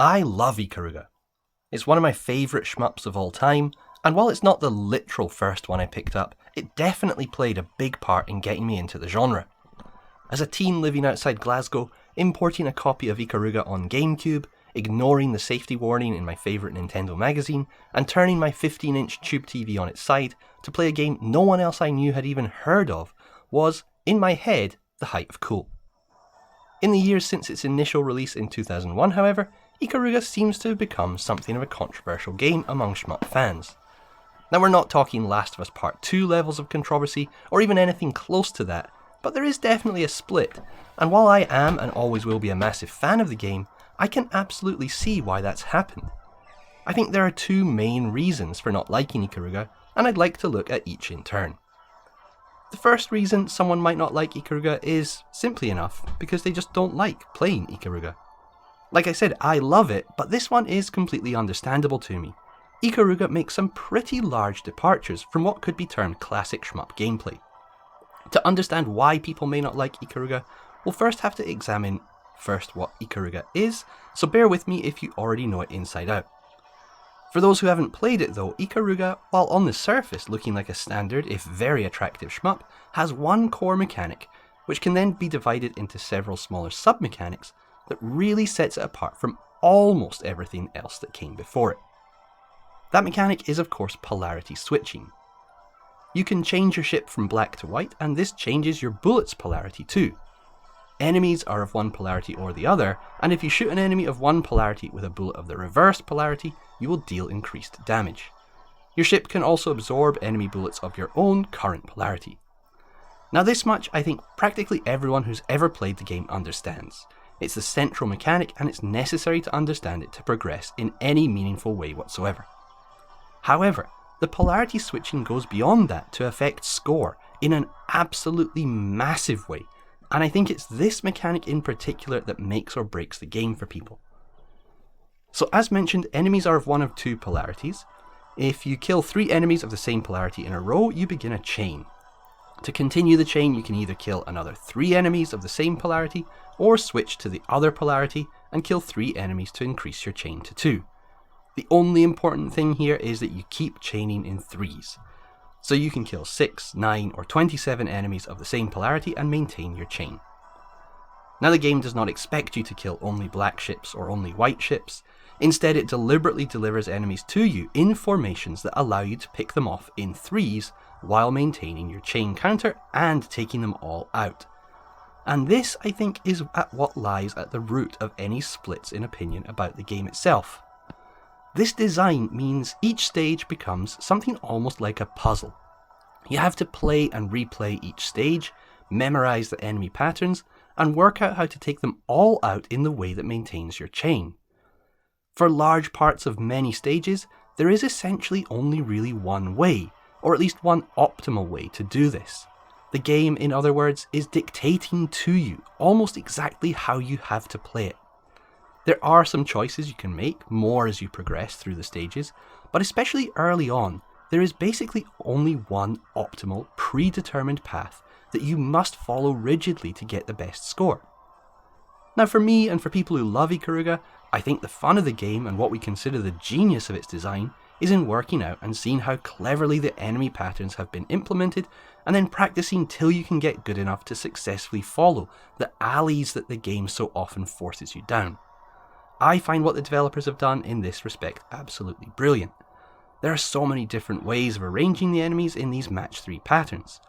I love Ikaruga. It's one of my favourite shmups of all time, and while it's not the literal first one I picked up, it definitely played a big part in getting me into the genre. As a teen living outside Glasgow, importing a copy of Ikaruga on GameCube, ignoring the safety warning in my favourite Nintendo magazine, and turning my 15-inch tube TV on its side to play a game no one else I knew had even heard of, was, in my head, the height of cool. In the years since its initial release in 2001, however, Ikaruga seems to have become something of a controversial game among shmup fans. Now, we're not talking Last of Us Part 2 levels of controversy, or even anything close to that, but there is definitely a split, and while I am and always will be a massive fan of the game, I can absolutely see why that's happened. I think there are two main reasons for not liking Ikaruga, and I'd like to look at each in turn. The first reason someone might not like Ikaruga is, simply enough, because they just don't like playing Ikaruga. Like I said, I love it, but this one is completely understandable to me. Ikaruga makes some pretty large departures from what could be termed classic shmup gameplay. To understand why people may not like Ikaruga, we'll first have to examine what Ikaruga is, so bear with me if you already know it inside out. For those who haven't played it though, Ikaruga, while on the surface looking like a standard if very attractive shmup, has one core mechanic, which can then be divided into several smaller sub-mechanics that really sets it apart from almost everything else that came before it. That mechanic is of course polarity switching. You can change your ship from black to white, and this changes your bullet's polarity too. Enemies are of one polarity or the other, and if you shoot an enemy of one polarity with a bullet of the reverse polarity, you will deal increased damage. Your ship can also absorb enemy bullets of your own current polarity. Now this much I think practically everyone who's ever played the game understands. It's the central mechanic and it's necessary to understand it to progress in any meaningful way whatsoever. However, the polarity switching goes beyond that to affect score in an absolutely massive way, and I think it's this mechanic in particular that makes or breaks the game for people. So as mentioned, enemies are of one of two polarities. If you kill 3 enemies of the same polarity in a row, you begin a chain. To continue the chain, you can either kill another 3 enemies of the same polarity, or switch to the other polarity and kill 3 enemies to increase your chain to 2. The only important thing here is that you keep chaining in threes. So you can kill 6, 9 or 27 enemies of the same polarity and maintain your chain. Now the game does not expect you to kill only black ships or only white ships. Instead it deliberately delivers enemies to you in formations that allow you to pick them off in threes while maintaining your chain counter and taking them all out. And this, I think, is what lies at the root of any splits in opinion about the game itself. This design means each stage becomes something almost like a puzzle. You have to play and replay each stage, memorize the enemy patterns, and work out how to take them all out in the way that maintains your chain. For large parts of many stages, there is essentially only really one way, or at least one optimal way to do this. The game, in other words, is dictating to you almost exactly how you have to play it. There are some choices you can make, more as you progress through the stages, but especially early on, there is basically only one optimal, predetermined path that you must follow rigidly to get the best score. Now for me and for people who love Ikaruga, I think the fun of the game and what we consider the genius of its design is in working out and seeing how cleverly the enemy patterns have been implemented, and then practicing till you can get good enough to successfully follow the alleys that the game so often forces you down. I find what the developers have done in this respect absolutely brilliant. There are so many different ways of arranging the enemies in these match 3 patterns.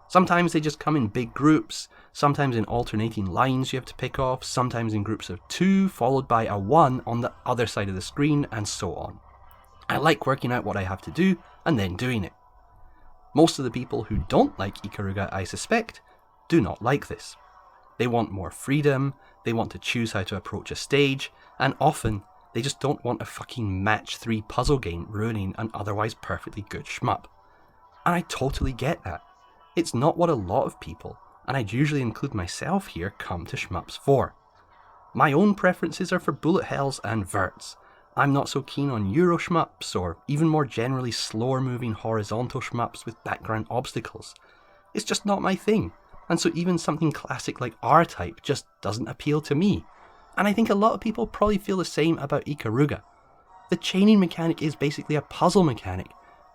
Sometimes they just come in big groups, sometimes in alternating lines you have to pick off, sometimes in groups of 2 followed by a 1 on the other side of the screen, and so on. I like working out what I have to do and then doing it. Most of the people who don't like Ikaruga, I suspect, do not like this. They want more freedom, they want to choose how to approach a stage, and often they just don't want a fucking match 3 puzzle game ruining an otherwise perfectly good shmup. And I totally get that. It's not what a lot of people, and I'd usually include myself here, come to shmups for. My own preferences are for bullet hells and verts. I'm not so keen on Euro shmups, or even more generally slower moving horizontal shmups with background obstacles. It's just not my thing, and so even something classic like R-Type just doesn't appeal to me. and I think a lot of people probably feel the same about Ikaruga. The chaining mechanic is basically a puzzle mechanic,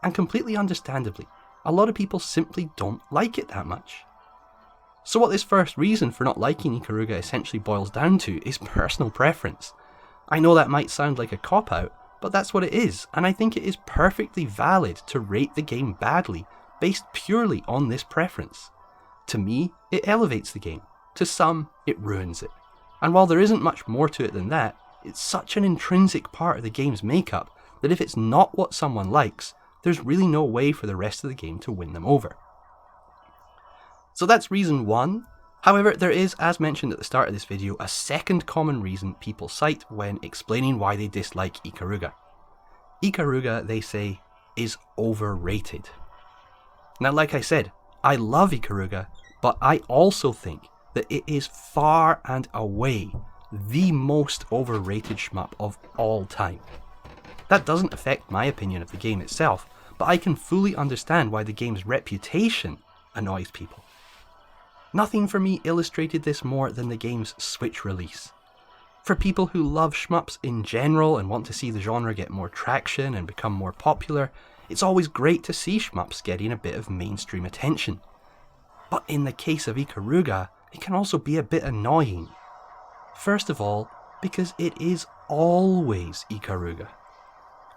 and completely understandably, a lot of people simply don't like it that much. So what this first reason for not liking Ikaruga essentially boils down to is personal preference. I know that might sound like a cop-out, but that's what it is, and I think it is perfectly valid to rate the game badly based purely on this preference. To me, it elevates the game. To some, it ruins it. And while there isn't much more to it than that, it's such an intrinsic part of the game's makeup that if it's not what someone likes, there's really no way for the rest of the game to win them over. So that's reason one. However, there is, as mentioned at the start of this video, a second common reason people cite when explaining why they dislike Ikaruga. Ikaruga, they say, is overrated. Now, like I said, I love Ikaruga, but I also think that it is far and away the most overrated shmup of all time. That doesn't affect my opinion of the game itself, but I can fully understand why the game's reputation annoys people. Nothing for me illustrated this more than the game's Switch release. For people who love shmups in general and want to see the genre get more traction and become more popular, it's always great to see shmups getting a bit of mainstream attention. But in the case of Ikaruga, it can also be a bit annoying. First of all, because it is always Ikaruga.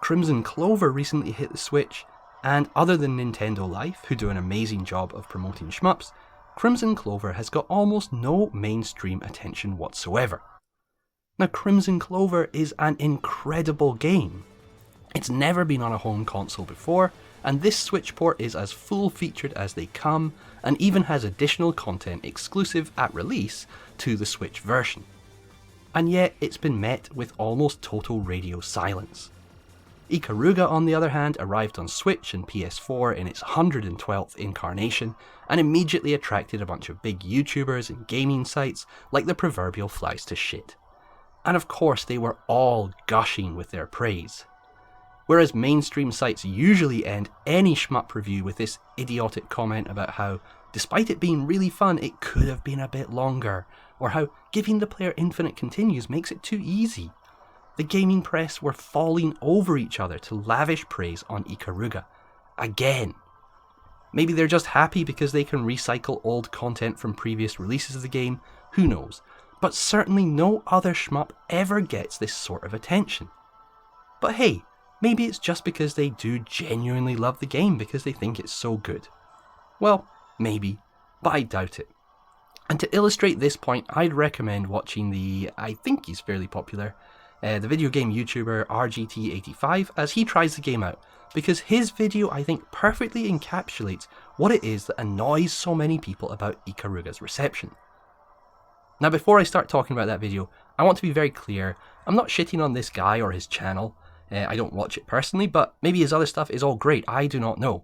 Crimson Clover recently hit the Switch, and other than Nintendo Life, who do an amazing job of promoting shmups, Crimson Clover has got almost no mainstream attention whatsoever. Now, Crimson Clover is an incredible game. It's never been on a home console before, and this Switch port is as full-featured as they come, and even has additional content exclusive at release to the Switch version. And yet, it's been met with almost total radio silence. Ikaruga, on the other hand, arrived on Switch and PS4 in its 112th incarnation, and immediately attracted a bunch of big YouTubers and gaming sites like the proverbial flies to shit. And of course they were all gushing with their praise. Whereas mainstream sites usually end any shmup review with this idiotic comment about how, despite it being really fun, it could have been a bit longer, or how giving the player infinite continues makes it too easy. The gaming press were falling over each other to lavish praise on Ikaruga. Again. Maybe they're just happy because they can recycle old content from previous releases of the game, who knows, but certainly no other shmup ever gets this sort of attention. But hey, maybe it's just because they do genuinely love the game because they think it's so good. Well, maybe, but I doubt it. And to illustrate this point, I'd recommend watching I think he's fairly popular, the video game YouTuber RGT85 as he tries the game out, because his video I think perfectly encapsulates what it is that annoys so many people about Ikaruga's reception. Now before I start talking about that video, I want to be very clear, I'm not shitting on this guy or his channel, I don't watch it personally, but maybe his other stuff is all great, I do not know.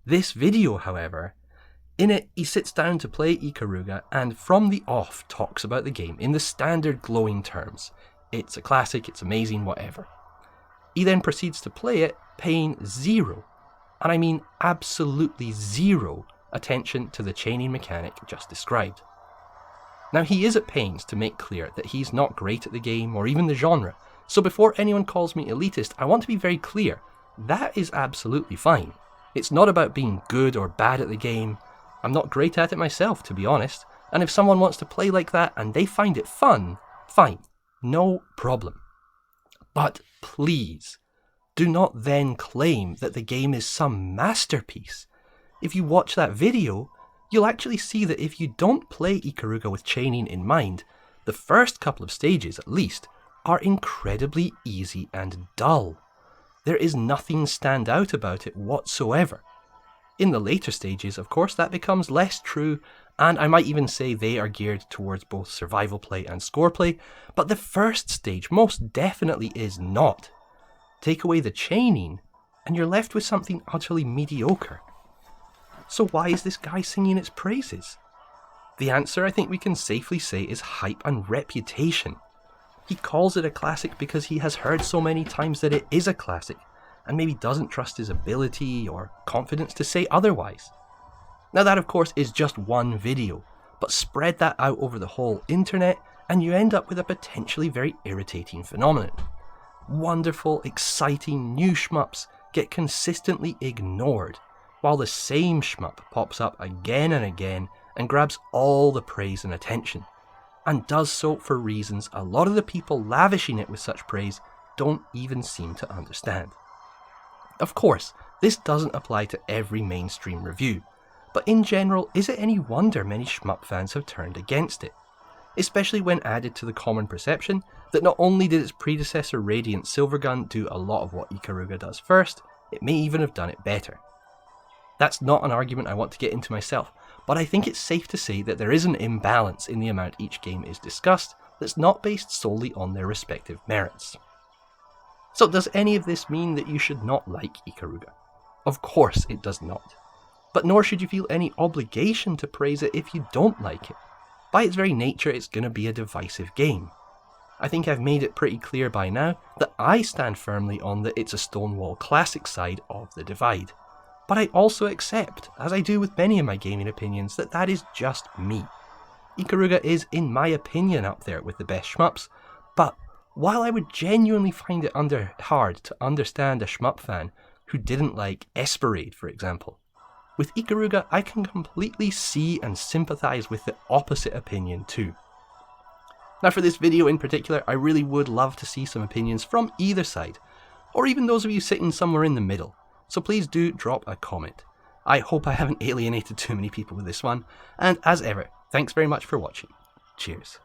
This video, however, in it he sits down to play Ikaruga and from the off talks about the game in the standard glowing terms. It's a classic, it's amazing, whatever. He then proceeds to play it, paying zero, and I mean absolutely zero, attention to the chaining mechanic just described. Now he is at pains to make clear that he's not great at the game or even the genre, so before anyone calls me elitist, I want to be very clear, that is absolutely fine. It's not about being good or bad at the game. I'm not great at it myself, to be honest, and if someone wants to play like that and they find it fun, fine. No problem. But please, do not then claim that the game is some masterpiece. If you watch that video, you'll actually see that if you don't play Ikaruga with chaining in mind, the first couple of stages at least are incredibly easy and dull. There is nothing stand out about it whatsoever. In the later stages, of course, that becomes less true, and I might even say they are geared towards both survival play and score play, but the first stage most definitely is not. Take away the chaining, and you're left with something utterly mediocre. So why is this guy singing its praises? The answer, I think we can safely say, is hype and reputation. He calls it a classic because he has heard so many times that it is a classic, and maybe doesn't trust his ability or confidence to say otherwise. Now that of course is just one video, but spread that out over the whole internet and you end up with a potentially very irritating phenomenon. Wonderful, exciting new shmups get consistently ignored, while the same shmup pops up again and again and grabs all the praise and attention, and does so for reasons a lot of the people lavishing it with such praise don't even seem to understand. Of course, this doesn't apply to every mainstream review, but in general, is it any wonder many shmup fans have turned against it? Especially when added to the common perception that not only did its predecessor Radiant Silvergun do a lot of what Ikaruga does first, it may even have done it better. That's not an argument I want to get into myself, but I think it's safe to say that there is an imbalance in the amount each game is discussed that's not based solely on their respective merits. So does any of this mean that you should not like Ikaruga? Of course it does not. But nor should you feel any obligation to praise it if you don't like it. By its very nature, it's going to be a divisive game. I think I've made it pretty clear by now that I stand firmly on the It's a Stonewall Classic side of the divide. But I also accept, as I do with many of my gaming opinions, that that is just me. Ikaruga is, in my opinion, up there with the best shmups, but while I would genuinely find it hard to understand a shmup fan who didn't like Esperade, for example, with Ikaruga I can completely see and sympathise with the opposite opinion too. Now for this video in particular, I really would love to see some opinions from either side, or even those of you sitting somewhere in the middle, so please do drop a comment. I hope I haven't alienated too many people with this one, and as ever, thanks very much for watching. Cheers.